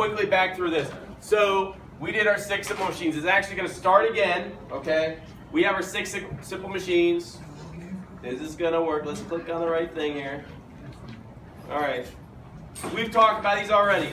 quickly back through this. So we did our 6 simple machines. It's actually going to start again, okay? We have our 6 simple machines. Is this going to work? Let's click on the right thing here. All right. We've talked about these already.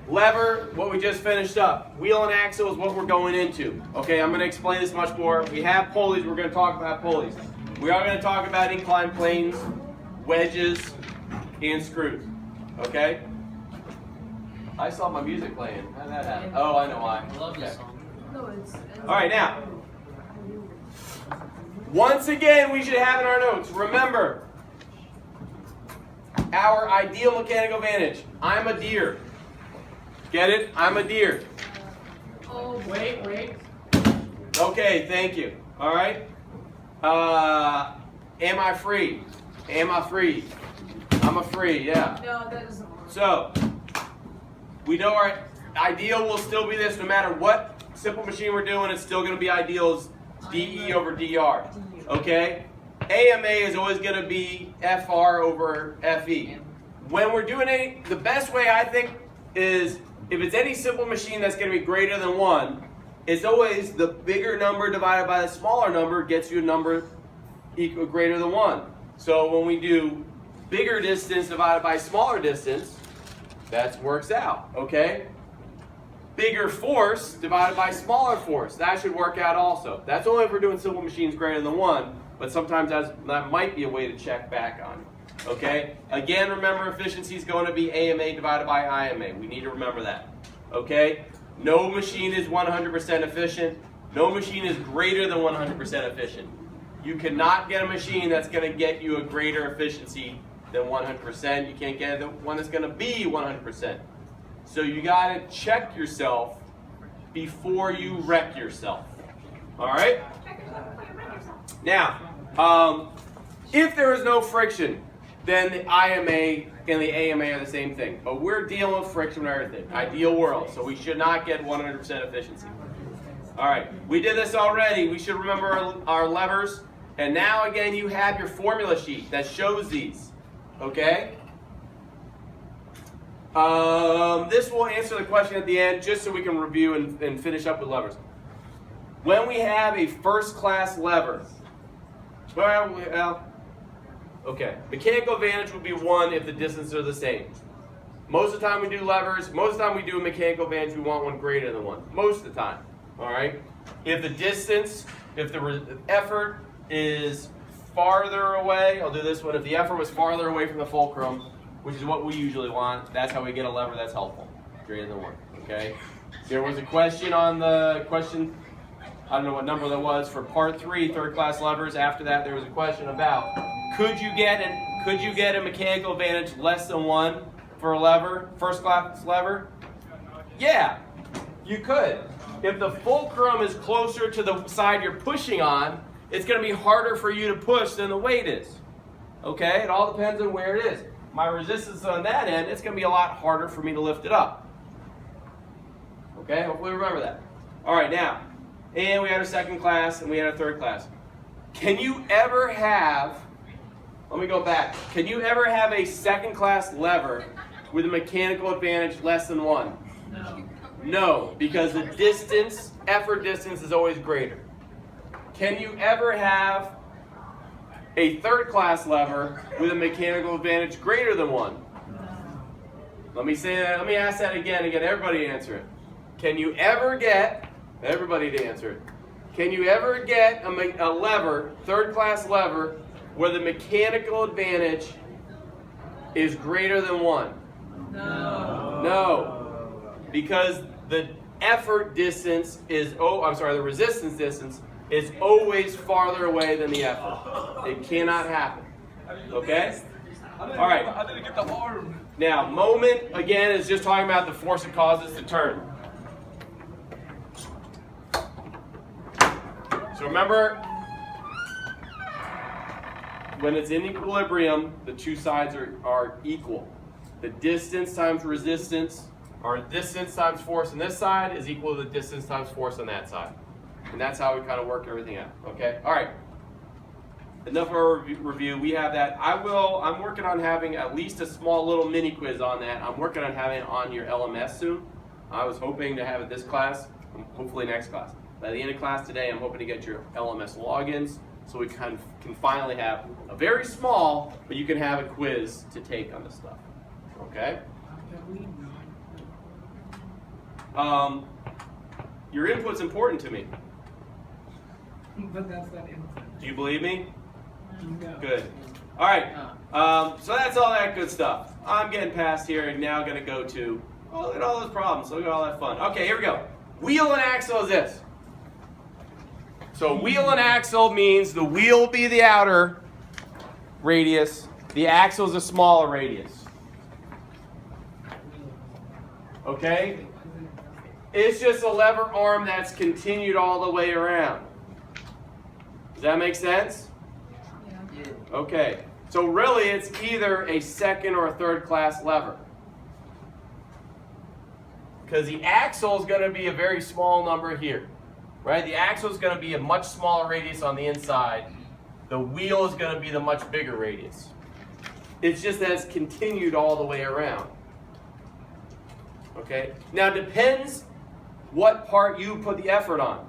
Lever, what we just finished up. Wheel and axle is what we're going into. Okay, I'm going to explain this much more. We have pulleys. We're going to talk about pulleys. We are going to talk about inclined planes, wedges, and screws. Okay? I saw my music playing. How did that happen? Oh, I know why. I love this song. All right, now. Once again, we should have in our notes. Remember, our ideal mechanical advantage. I'm a deer. Get it? I'm a deer. Oh, wait. Okay, thank you. All right. Am I free? Am I free? I'm a free, yeah. No, that doesn't work. So, we know our ideal will still be this no matter what simple machine we're doing, it's still going to be ideal as DE over DR. Okay? AMA is always going to be FR over FE. When we're doing the best way I think is if it's any simple machine that's going to be greater than 1, it's always the bigger number divided by the smaller number gets you a number equal greater than 1. So when we do bigger distance divided by smaller distance, that works out, okay? Bigger force divided by smaller force, that should work out also. That's only if we're doing simple machines greater than 1, but sometimes that might be a way to check back on it. Okay? Again, remember efficiency is going to be AMA divided by IMA. We need to remember that. Okay? No machine is 100% efficient. No machine is greater than 100% efficient. You cannot get a machine that's going to get you a greater efficiency than 100%. You can't get one that's going to be 100%. So you got to check yourself before you wreck yourself. All right? Now, if there is no friction, then the IMA and the AMA are the same thing. But we're dealing with friction and everything. Ideal world. So we should not get 100% efficiency. All right. We did this already. We should remember our levers. And now, again, you have your formula sheet that shows these. Okay? This will answer the question at the end just so we can review and finish up with levers. When we have a first-class lever, okay, mechanical advantage would be 1 if the distances are the same. Most of the time we do levers, most of the time we do a mechanical advantage, we want one greater than 1. Most of the time, all right? If the distance, if the effort is farther away, I'll do this one. If the effort was farther away from the fulcrum, which is what we usually want, that's how we get a lever that's helpful, greater than 1, okay? There was a question on the question, I don't know what number that was, for part 3, third-class levers. After that, there was a question about, could you get a mechanical advantage less than 1 for a lever, first-class lever? Yeah, you could. If the fulcrum is closer to the side you're pushing on, it's going to be harder for you to push than the weight is. Okay? It all depends on where it is. My resistance on that end, it's going to be a lot harder for me to lift it up. Okay? Hopefully remember that. All right, now, and we had a second class and we had a third class. Can you ever have, let me go back. Can you ever have a second class lever with a mechanical advantage less than 1? No. No, because the distance, effort distance is always greater. Can you ever have a third class lever with a mechanical advantage greater than 1? Let me say that, let me ask that again and get everybody to answer it. Can you ever get, everybody to answer it, can you ever get a lever, third class lever, where the mechanical advantage is greater than 1? No. No. Because the effort distance is, the resistance distance is always farther away than the effort. It cannot happen. Okay? All right. I didn't get the arm. Now, moment, again, is just talking about the force it causes to turn. So remember, when it's in equilibrium, the two sides are equal. The distance times resistance, or distance times force on this side is equal to the distance times force on that side. And that's how we kind of work everything out. Okay? All right. enough of our review. We have that. I'm working on having at least a small little mini quiz on that. I'm working on having it on your LMS soon. I was hoping to have it this class, hopefully next class. By the end of class today, I'm hoping to get your LMS logins so we can finally have a very small, but you can have a quiz to take on this stuff. Okay? Your input's important to me. But that's not input. Do you believe me? No. Good. All right. So that's all that good stuff. I'm getting past here and now going to go to, oh, look at all those problems. Look at all that fun. Okay, here we go. Wheel and axle is this. So wheel and axle means the wheel will be the outer radius. The axle is a smaller radius. Okay? It's just a lever arm that's continued all the way around. Does that make sense? Yeah. Okay. So really it's either a second or a third class lever. Because the axle is going to be a very small number here. Right? The axle is going to be a much smaller radius on the inside. The wheel is going to be the much bigger radius. It's just that it's continued all the way around. Okay? Now it depends what part you put the effort on.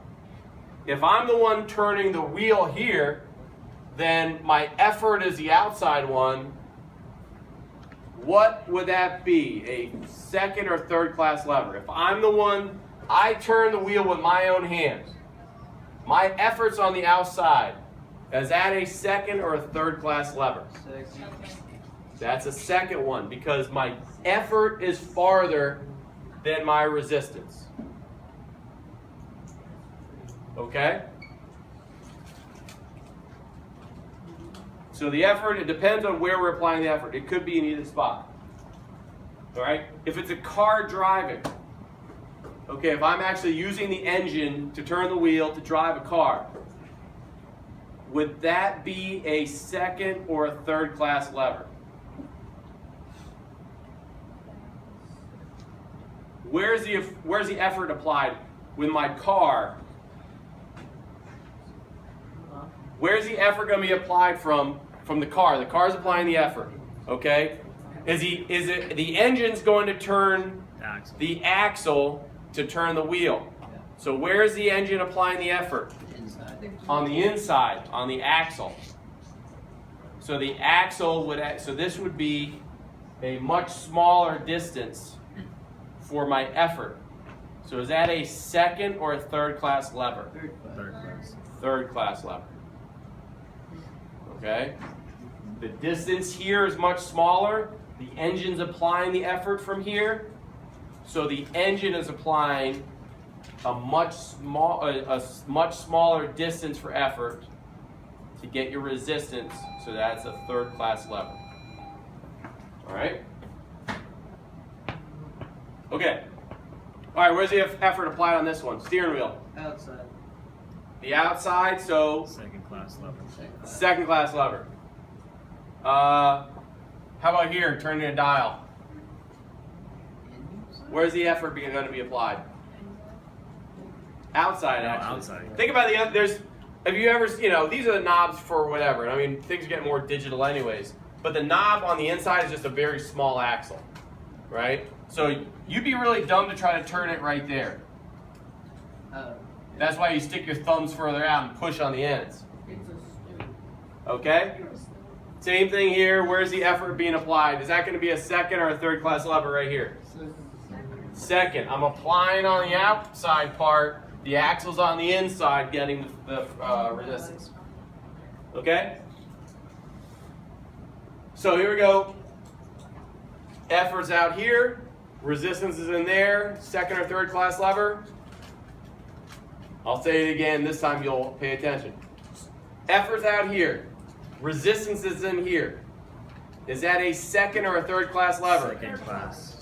If I'm the one turning the wheel here, then my effort is the outside one. What would that be? A second or third class lever. If I'm the one, I turn the wheel with my own hands. My effort's on the outside. Is that a second or a third class lever? That's a second one because my effort is farther than my resistance. Okay? So the effort, it depends on where we're applying the effort. It could be in either spot. All right? If it's a car driving, okay, if I'm actually using the engine to turn the wheel to drive a car, would that be a second or a third class lever? Where's the effort applied with my car? Where's the effort going to be applied from the car? The car's applying the effort. Okay? Is it the engine's going to turn the axle to turn the wheel? So where's the engine applying the effort? On the inside, on the axle. So the axle would, so this would be a much smaller distance for my effort. So is that a second or a third class lever? Third class. Third class lever. Okay? The distance here is much smaller. The engine's applying the effort from here. So the engine is applying a much smaller distance for effort to get your resistance. So that's a third class lever. All right? Okay. All right, where's the effort applied on this one? Steering wheel. Outside. The outside, so Second class lever. second class lever. How about here, turning a dial? Where's the effort going to be applied? Outside, No, actually. outside. Think about have you ever, these are the knobs for whatever. I mean, things are getting more digital anyways. But the knob on the inside is just a very small axle, right? So you'd be really dumb to try to turn it right there. That's why you stick your thumbs further out and push on the ends. Okay? Same thing here. Where's the effort being applied? Is that going to be a second or a third class lever right here? Second. I'm applying on the outside part. The axle's on the inside getting the resistance. Okay? So here we go. Effort's out here. Resistance is in there. Second or third class lever. I'll say it again. This time you'll pay attention. Effort's out here. Resistance is in here. Is that a second or a third class lever? Second class.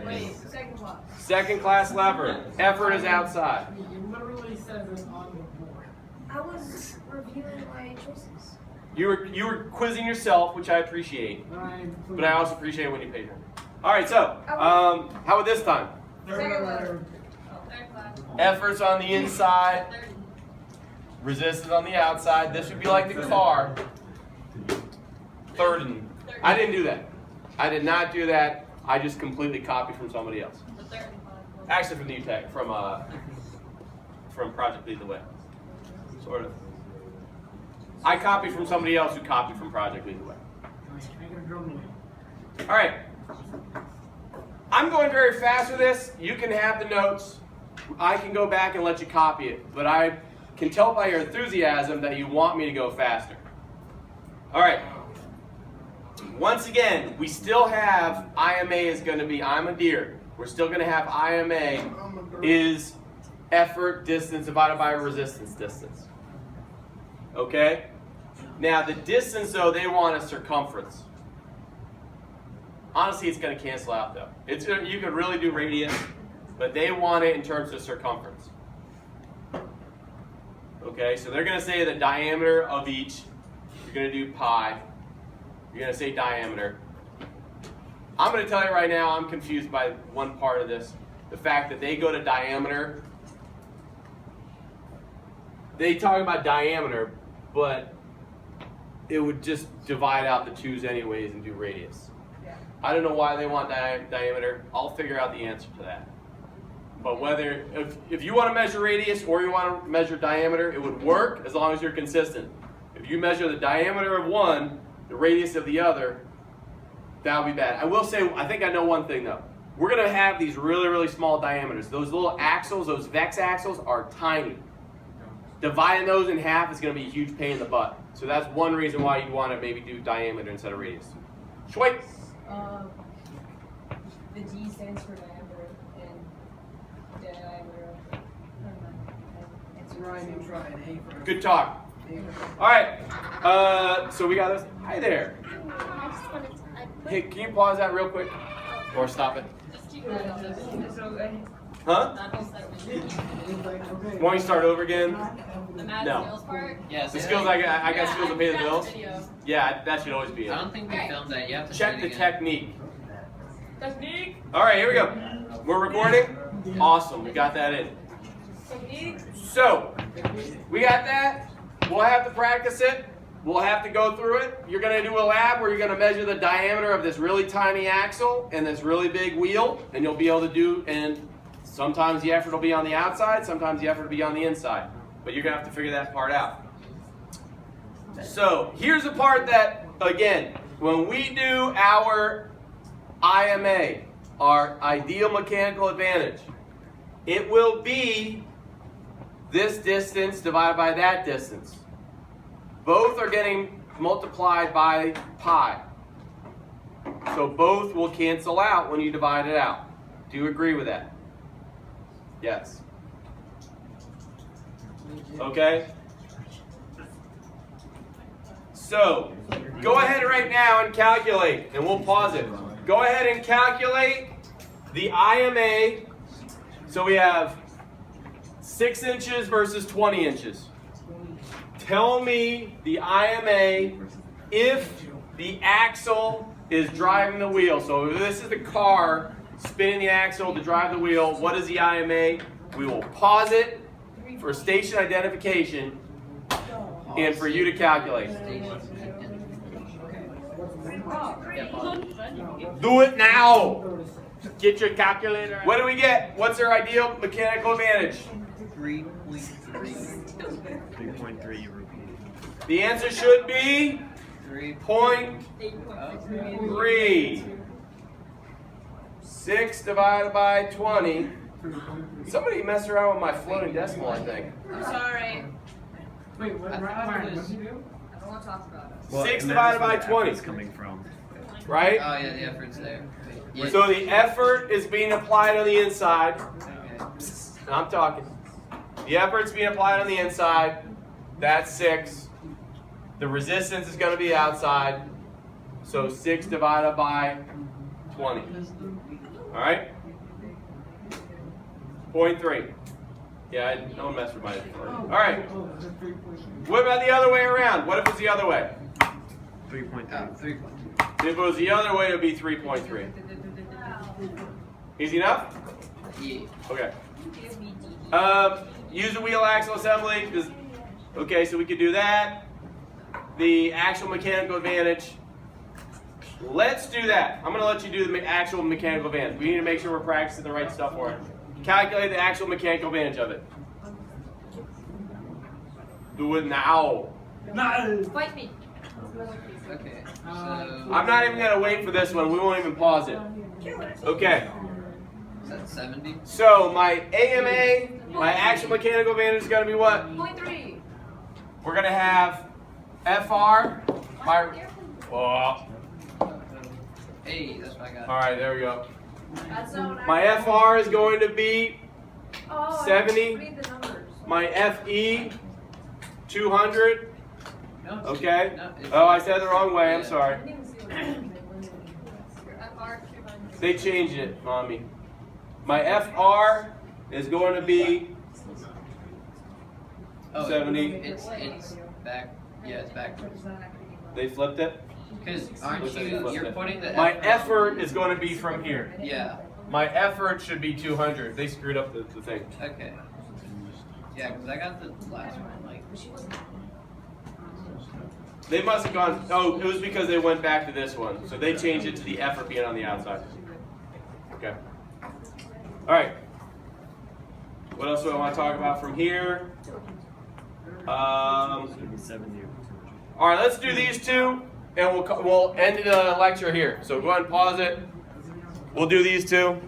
Wait, second class. Second class lever. Effort is outside. It literally says it on the board. I was reviewing my choices. You were quizzing yourself, which I appreciate. But I also appreciate when you pay attention. All right, so how about this time? Second letter. Third class. Effort's on the inside. Resistance on the outside. This would be like the car. third and, I didn't do that. I did not do that. I just completely copied from somebody else. The third and final. Actually from UTech, from Project Lead the Way. Sort of. I copied from somebody else who copied from Project Lead the Way. All right. I'm going very fast with this. You can have the notes. I can go back and let you copy it, but I can tell by your enthusiasm that you want me to go faster. All right. Once again, we still have IMA is going to be I'm a deer. We're still going to have IMA is effort distance divided by resistance distance. Okay? Now the distance though, they want a circumference. Honestly, it's going to cancel out though. You could really do radius, but they want it in terms of circumference. Okay, so they're going to say the diameter of each. You're going to do pi. You're going to say diameter. I'm going to tell you right now, I'm confused by one part of this. The fact that they go to diameter. They talk about diameter, but it would just divide out the twos anyways and do radius. I don't know why they want diameter. I'll figure out the answer to that. But whether, if you want to measure radius or you want to measure diameter, it would work as long as you're consistent. If you measure the diameter of one, the radius of the other, that would be bad. I will say, I think I know one thing though. We're going to have these really, really small diameters. Those little axles, those vex axles are tiny. Dividing those in half is going to be a huge pain in the butt. So that's one reason why you want to maybe do diameter instead of radius. Schweitz. The D stands for diameter and diameter. It's Ryan, you tried. A for Good talk. All right. So we got this. Hi there. I just wanted to, Hey, can you pause that real quick? Or stop it? just keep going on this. Huh? That whole segment. Want me to start over again? The mad No. skills part? Yes. The skills I got skills to pay the found bills? video. Yeah, that should always be it. I don't think we filmed that. You have to Check say the it again. technique. Technique. All right, here we go. We're recording? Awesome, we got that in. Technique. So, we got that. We'll have to practice it. We'll have to go through it. You're going to do a lab where you're going to measure the diameter of this really tiny axle and this really big wheel, and you'll be able to do, and sometimes the effort will be on the outside, sometimes the effort will be on the inside. But you're going to have to figure that part out. So, here's the part that, again, when we do our IMA, our ideal mechanical advantage, it will be this distance divided by that distance. Both are getting multiplied by pi. So both will cancel out when you divide it out. Do you agree with that? Yes. Okay? So, go ahead right now and calculate, and we'll pause it. Go ahead and calculate the IMA. So we have 6 inches versus 20 inches. Tell me the IMA if the axle is driving the wheel. So if this is the car spinning the axle to drive the wheel, what is the IMA? We will pause it for station identification and for you to calculate. Do it now. Get your calculator. What do we get? What's our ideal mechanical advantage? 3.3. 3.3 you repeat. The answer should be 3.3. 0.3. 6 divided by 20. Somebody messed around with my floating decimal, I think. I'm sorry. Wait, what? I thought Ryan, it what was- did you do? I don't want to talk about it. 6 and divided that's by where the 20. effort's coming from. Right? Oh yeah, the effort's there. Yeah. So the effort is being applied on the inside. Okay. I'm talking. The effort's being applied on the inside. That's 6. The resistance is going to be outside. So 6 divided by 20. All right? 0.3. Yeah, no one messed with my. All right. What about the other way around? What if it's the other way? 3.3. 3. If it was the other way, it would be 3.3. Easy enough? Yeah. Okay. Give me DD. Use the wheel axle assembly. Okay, so we could do that. The actual mechanical advantage. Let's do that. I'm gonna let you do the actual mechanical advantage. We need to make sure we're practicing the right stuff for it. Calculate the actual mechanical advantage of it. Do it now. No. Fight me. Okay. So. I'm not even gonna wait for this one. We won't even pause it. Okay. Is that 70? So my AMA, my actual mechanical advantage is gonna be what? 0.3. We're gonna have FR. My. Oh. Hey, that's what I got. All right, there we go. That's not My FR is going to be Oh, 70. Read the numbers. my FE 200. No, it's Okay. No, it's Oh, I said it the wrong way. I'm Yeah. sorry. I didn't see what happened. FR 200. They changed it, mommy. My FR is going to be Oh, 70. It's back. Yeah, it's backwards. They flipped it. Because aren't Looks like they you? flipped You're it. putting the My effort is going to be from here. Yeah. My effort should be 200. They screwed up the thing. Okay. Yeah, because I got the last one. Like. They must have gone. Oh, it was because they went back to this one. So they changed it to the effort being on the outside. Okay. All right. What else do I want to talk about from here? It's gonna be 70 over 200. All right, let's do these two, and we'll end the lecture here. So go ahead and pause it. We'll do these two.